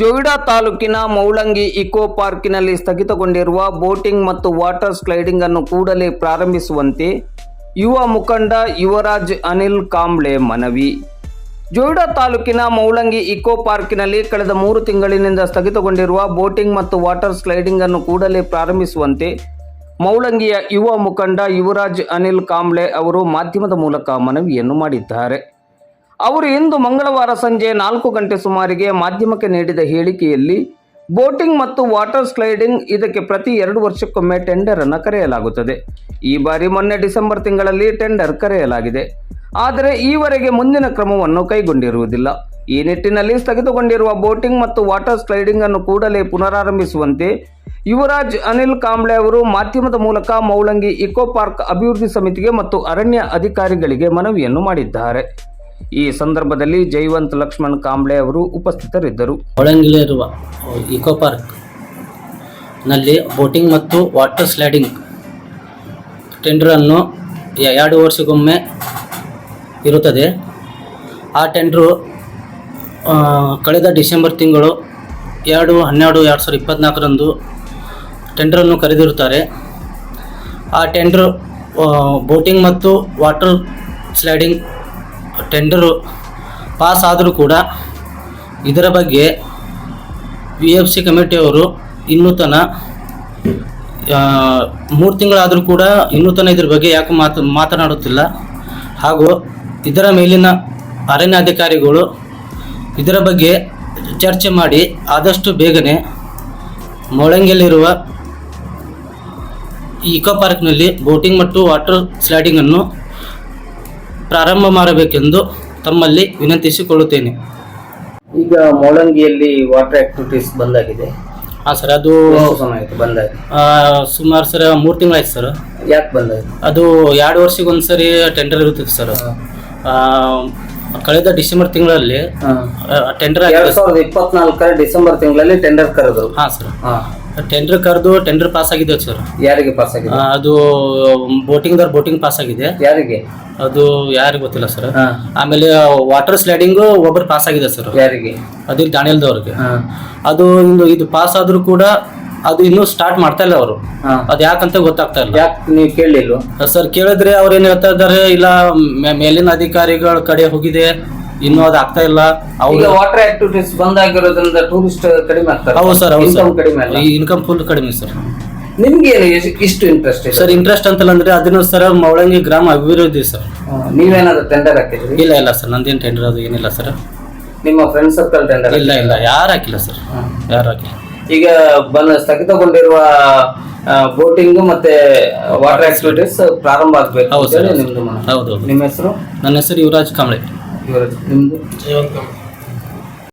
ಜೊಯ್ಡಾ ತಾಲೂಕಿನ ಮೌಳಂಗಿ ಇಕೋ ಪಾರ್ಕಿನಲ್ಲಿ ಸ್ಥಗಿತಗೊಂಡಿರುವ ಬೋಟಿಂಗ್ ಮತ್ತು ವಾಟರ್ ಸ್ಲೈಡಿಂಗ್ ಅನ್ನು ಕೂಡಲೇ ಪ್ರಾರಂಭಿಸುವಂತೆ ಯುವ ಮುಖಂಡ ಯುವರಾಜ್ ಅನಿಲ್ ಕಾಂಬ್ಳೆ ಮನವಿ. ಜೊಯ್ಡಾ ತಾಲೂಕಿನ ಮೌಳಂಗಿ ಇಕೋ ಪಾರ್ಕಿನಲ್ಲಿ ಕಳೆದ 3 ತಿಂಗಳಿನಿಂದ ಸ್ಥಗಿತಗೊಂಡಿರುವ ಬೋಟಿಂಗ್ ಮತ್ತು ವಾಟರ್ ಸ್ಲೈಡಿಂಗ್ ಅನ್ನು ಕೂಡಲೇ ಪ್ರಾರಂಭಿಸುವಂತೆ ಮೌಳಂಗಿಯ ಯುವ ಮುಖಂಡ ಯುವರಾಜ್ ಅನಿಲ್ ಕಾಂಬ್ಳೆ ಅವರು ಮಾಧ್ಯಮದ ಮೂಲಕ ಮನವಿಯನ್ನು ಮಾಡಿದ್ದಾರೆ. ಅವರು ಇಂದು ಮಂಗಳವಾರ ಸಂಜೆ 4 ಗಂಟೆ ಸುಮಾರಿಗೆ ಮಾಧ್ಯಮಕ್ಕೆ ನೀಡಿದ ಹೇಳಿಕೆಯಲ್ಲಿ ಬೋಟಿಂಗ್ ಮತ್ತು ವಾಟರ್ ಸ್ಲೈಡಿಂಗ್ ಇದಕ್ಕೆ ಪ್ರತಿ 2 ವರ್ಷಕ್ಕೊಮ್ಮೆ ಟೆಂಡರ್ ಅನ್ನು ಕರೆಯಲಾಗುತ್ತದೆ. ಈ ಬಾರಿ ಮೊನ್ನೆ ಡಿಸೆಂಬರ್ ತಿಂಗಳಲ್ಲಿ ಟೆಂಡರ್ ಕರೆಯಲಾಗಿದೆ. ಆದರೆ ಈವರೆಗೆ ಮುಂದಿನ ಕ್ರಮವನ್ನು ಕೈಗೊಂಡಿರುವುದಿಲ್ಲ. ಈ ನಿಟ್ಟಿನಲ್ಲಿ ಸ್ಥಗಿತಗೊಂಡಿರುವ ಬೋಟಿಂಗ್ ಮತ್ತು ವಾಟರ್ ಸ್ಲೈಡಿಂಗ್ ಅನ್ನು ಕೂಡಲೇ ಪುನರಾರಂಭಿಸುವಂತೆ ಯುವರಾಜ್ ಅನಿಲ್ ಕಾಂಬ್ಳೆ ಅವರು ಮಾಧ್ಯಮದ ಮೂಲಕ ಮೌಳಂಗಿ ಇಕೋ ಪಾರ್ಕ್ ಅಭಿವೃದ್ಧಿ ಸಮಿತಿಗೆ ಮತ್ತು ಅರಣ್ಯ ಅಧಿಕಾರಿಗಳಿಗೆ ಮನವಿಯನ್ನು ಮಾಡಿದ್ದಾರೆ. ಈ ಸಂದರ್ಭದಲ್ಲಿ ಜೈವಂತ್ ಲಕ್ಷ್ಮಣ್ ಕಾಂಬ್ಳೆ ಅವರು ಉಪಸ್ಥಿತರಿದ್ದರು. ಮೌಳಂಗಿಯಲ್ಲಿರುವ ಇಕೋ ಪಾರ್ಕ್ ನಲ್ಲಿ ಬೋಟಿಂಗ್ ಮತ್ತು ವಾಟರ್ ಸ್ಲೈಡಿಂಗ್ ಟೆಂಡರನ್ನು 2 ವರ್ಷಕ್ಕೊಮ್ಮೆ ಇರುತ್ತದೆ. ಆ ಟೆಂಡರು ಕಳೆದ ಡಿಸೆಂಬರ್ ತಿಂಗಳು 2/12/2024 ಟೆಂಡರನ್ನು ಕರೆದಿರುತ್ತಾರೆ. ಆ ಟೆಂಡರ್ ಬೋಟಿಂಗ್ ಮತ್ತು ವಾಟರ್ ಸ್ಲೈಡಿಂಗ್ ಟೆಂಡರು ಪಾಸ್ ಆದರೂ ಕೂಡ ಇದರ ಬಗ್ಗೆ VFC ಕಮಿಟಿಯವರು ಇನ್ನೂ ತನ 3 ತಿಂಗಳಾದರೂ ಕೂಡ ಇನ್ನೂ ತನ ಇದ್ರ ಬಗ್ಗೆ ಯಾಕೆ ಮಾತನಾಡುತ್ತಿಲ್ಲ. ಹಾಗೂ ಇದರ ಮೇಲಿನ ಅರಣ್ಯ ಅಧಿಕಾರಿಗಳು ಇದರ ಬಗ್ಗೆ ಚರ್ಚೆ ಮಾಡಿ ಆದಷ್ಟು ಬೇಗನೆ ಮೌಳಂಗಿಯಲ್ಲಿರುವ ಇಕೋ ಪಾರ್ಕ್ನಲ್ಲಿ ಬೋಟಿಂಗ್ ಮತ್ತು ವಾಟರ್ ಸ್ಲೈಡಿಂಗನ್ನು ಪ್ರಾರಂಭ ಮಾಡಬೇಕೆಂದು ತಮ್ಮಲ್ಲಿ ವಿನಂತಿಸಿಕೊಳ್ಳುತ್ತೇನೆ. ಈಗ ಮೌಳಂಗಿಯಲ್ಲಿ ವಾಟರ್ ಆಕ್ಟಿವಿಟೀಸ್ ಬಂದಾಗಿದೆ. ಹಾಂ ಸರ್, ಅದು ಬಂದಾಗಿದೆ ಸುಮಾರು ಸರ್ 3 ತಿಂಗಳಾಯ್ತು ಸರ್. ಯಾಕೆ ಬಂದಾಗಿದೆ? ಅದು 2 ವರ್ಷಕ್ಕೊಂದ್ಸರಿ ಟೆಂಡರ್ ಇರುತ್ತದೆ ಸರ್. ಕಳೆದ ಡಿಸೆಂಬರ್ ತಿಂಗಳಲ್ಲಿ ಟೆಂಡರ್ 2024 ಡಿಸೆಂಬರ್ ತಿಂಗಳಲ್ಲಿ ಟೆಂಡರ್ ಕರೆದ್ರು. ಹಾಂ ಸರ್, ಟೆಂಡರ್ ಕರೆದು ಟೆಂಡರ್ ಪಾಸ್ ಆಗಿದೆ ಸರ್. ಯಾರಿಗೆ ಪಾಸ್ ಆಗಿದೆ? ಅದು ಬೋಟಿಂಗ್ ಪಾಸ್ ಆಗಿದೆ. ಯಾರಿಗೆ? ಅದು ಯಾರಿಗೆ ಗೊತ್ತಿಲ್ಲ ಸರ್. ಆಮೇಲೆ ವಾಟರ್ ಸ್ಲೈಡಿಂಗು ಒಬ್ಬರು ಪಾಸ್ ಆಗಿದೆ ಸರ್. ಯಾರಿಗೆ? ಅದು ದಾನಿಯಲ್ದವ್ರಿಗೆ. ಅದು ಇದು ಪಾಸ್ ಆದ್ರೂ ಕೂಡ ಅದು ಇನ್ನೂ ಸ್ಟಾರ್ಟ್ ಮಾಡ್ತಾ ಇಲ್ಲ ಅವರು. ಅದು ಯಾಕಂತ ಗೊತ್ತಾಗ್ತಾ ಇಲ್ಲ. ಯಾಕೆ ನೀವು ಕೇಳಿಲ್ಲ ಸರ್? ಕೇಳಿದ್ರೆ ಅವ್ರು ಏನ್ ಹೇಳ್ತಾ ಇದ್ದಾರೆ, ಇಲ್ಲ ಮೇಲಿನ ಅಧಿಕಾರಿಗಳ ಕಡೆ ಹೋಗಿದೆ, ಇನ್ನೂ ಅದು ಆಗ್ತಾ ಇಲ್ಲ. ಅವ್ರಿಗೆ ವಾಟರ್ ಆಕ್ಟಿವಿಟೀಸ್ ಬಂದಾಗಿರೋದ್ರಿಂದ ಟೂರಿಸ್ಟ್ ಕಡಿಮೆ ಆಗ್ತಾರೆ. ಹೌದು ಸರ್, ಕಡಿಮೆ ಅಲ್ಲ, ಇನ್ಕಮ್ ಫುಲ್ ಕಡಿಮೆ ಸರ್. ನಿಮ್ಗೆ ಇಷ್ಟು ಇಂಟ್ರೆಸ್ಟ್ ಸರ್? ಇಂಟ್ರೆಸ್ಟ್ ಅಂತಲ್ಲ ಅಂದ್ರೆ ಅದನ್ನ ಸರ್ ಮೌಳಂಗಿ ಗ್ರಾಮ ಅಭಿವೃದ್ಧಿ ಸರ್. ನೀವೇನಾದ್ರೂ ಟೆಂಡರ್ ಹಾಕಿದ್ರಿ? ಇಲ್ಲ ಸರ್, ನಂದೇನು ಟೆಂಡರ್ ಅದು ಏನಿಲ್ಲ ಸರ್. ನಿಮ್ಮ ಫ್ರೆಂಡ್ ಸರ್ಕಲ್ ಟೆಂಡರ್? ಇಲ್ಲ ಯಾರು ಹಾಕಿಲ್ಲ ಸರ್, ಯಾರು ಹಾಕಿಲ್ಲ. ಈಗ ಸ್ಥಗಿತಗೊಂಡಿರುವ ಬೋಟಿಂಗ್ ಮತ್ತೆ ವಾಟರ್ ಆಕ್ಟಿವಿಟೀಸ್ ಪ್ರಾರಂಭ ಆಗ್ಬೇಕು. ಹೌದು ಸರ್. ನಿಮ್ದು? ಹೌದು. ನಿಮ್ಮ ಹೆಸರು? ನನ್ನ ಹೆಸರು ಯುವರಾಜ್ ಕಾಂಬ್ಳೆ. ನಿಮ್ದು?